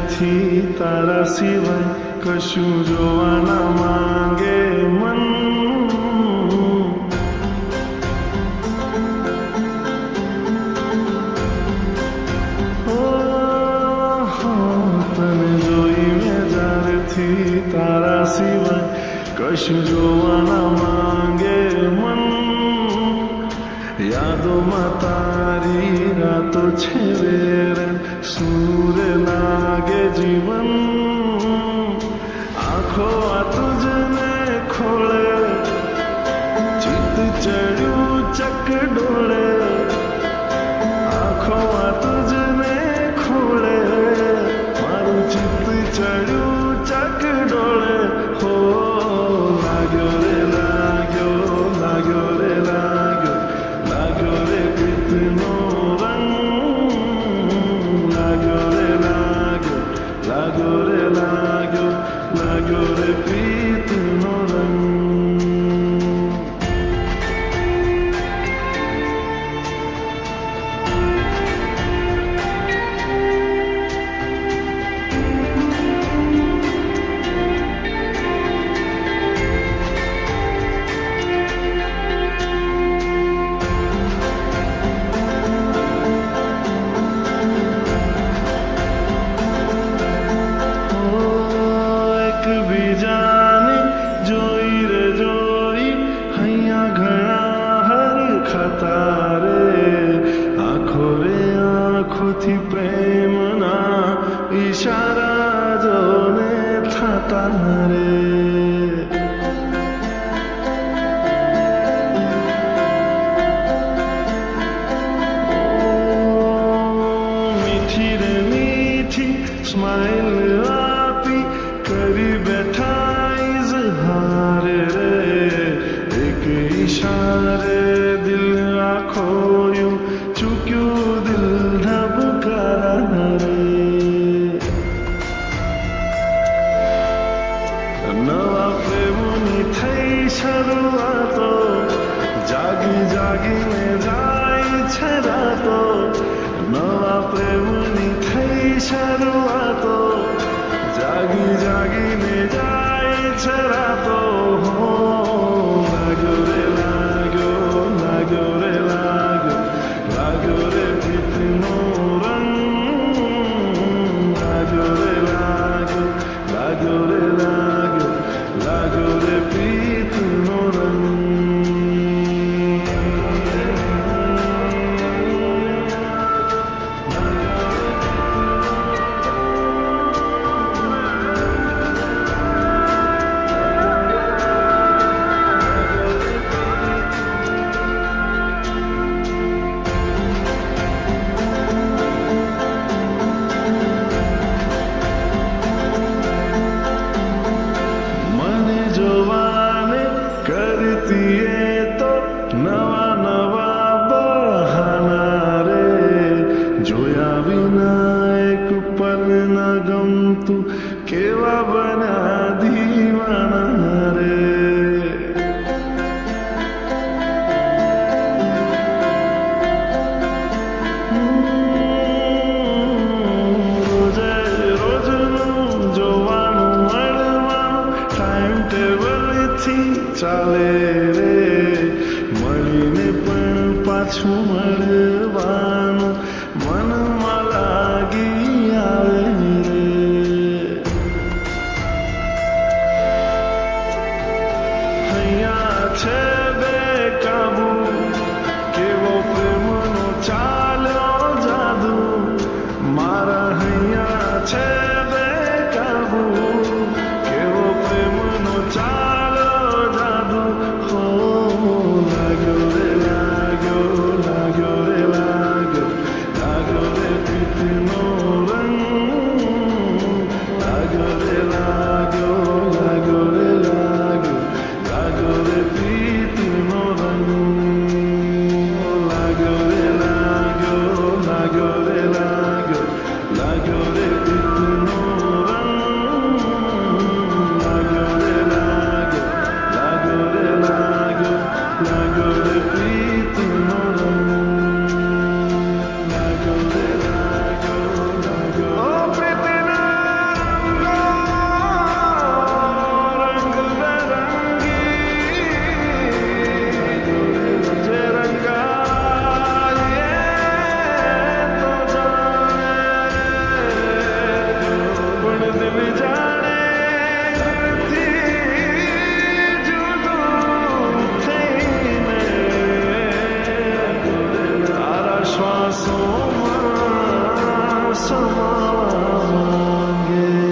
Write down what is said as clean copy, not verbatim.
નથી તારા સિવાય કશું જોવા ના માંગે મન. તને જોઈ મેં જ્યારથી તારા સિવાય કશું જોવા ના માંગે મન. યાદોમાં તારી રાતો છે વેર સૂર લાગે જીવન. આંખો આ તુજને ખોળે ચિત્ત ચડ્યું ચકડોળે. આંખો આ તુજને ખોળે મારું ચિત્ત ચડ્યું ચકડોળે. હો લાગ્યો રે લાગ્યો લાગ્યો રે લાગ્યો લાગ્યો રે પ્રીતનો રંગ. લાગ્યો રે લાગ્યો લાગ્યો રે લાગ્યો લાગ્યો રે પ્રીતનો રંગ. એકબીજાને જોઈ રે જોઈ હૈયા ઘણા હરખાતા રે. આંખો રે આંખોથી પ્રેમના ઈશારા જોને થતા રે. મીઠી રે મીઠી સ્માઈલ આપી કરી બેઠા ઇઝહાર રે. એક ઈશારે દિલ આખો યું ચૂક્યું દિલ ધબકારા રે. નવા પ્રેમની થઈ શરૂઆતો જાગી જાગીને જાય છે રાતો. નવા પ્રેમની થઈ શરૂઆતો જાગી જાગીને જાય છે રાતો. હો લાગ્યો રે લાગ્યો લાગ્યો રે લાગ્યો લાગ્યો રે પ્રીતનો રંગ. લાગ્યો રે લાગ્યો લાગ્યો રે લાગ્યો લાગ્યો રે પ્રીતનો રંગ. જોવાને કરતી એ તો નવા નવા બહાના રે. જોયા વિના એક પલ ન ગમતું કેવા બન્યા દીવાના રે. રોજે રોજનું જોવાનું મળવાનું ટાઈમ ટેબલથી ચાલે રે. મળીને પણ પાછું મળવાનું મનમાં લાગી આવે રે. હૈયા છે બેકાબુ કેવો પ્રેમનો ચાલ્યો જાદુ. મારા હૈયા છે બેકાબુ કેવો પ્રેમનો ચાલ્યો જાદુ. હો લાગ્યો રે લાગ્યો લાગ્યો રે લાગ્યો લાગ્યો રે પ્રીતનો રંગ. લાગ્યો રે લાગ્યો લાગ્યો રે લાગ્યો લાગ્યો રે પ્રીતનો રંગ. લાગ્યો રે લાગ્યો લાગ્યો રે લાગ્યો લાગ્યો રે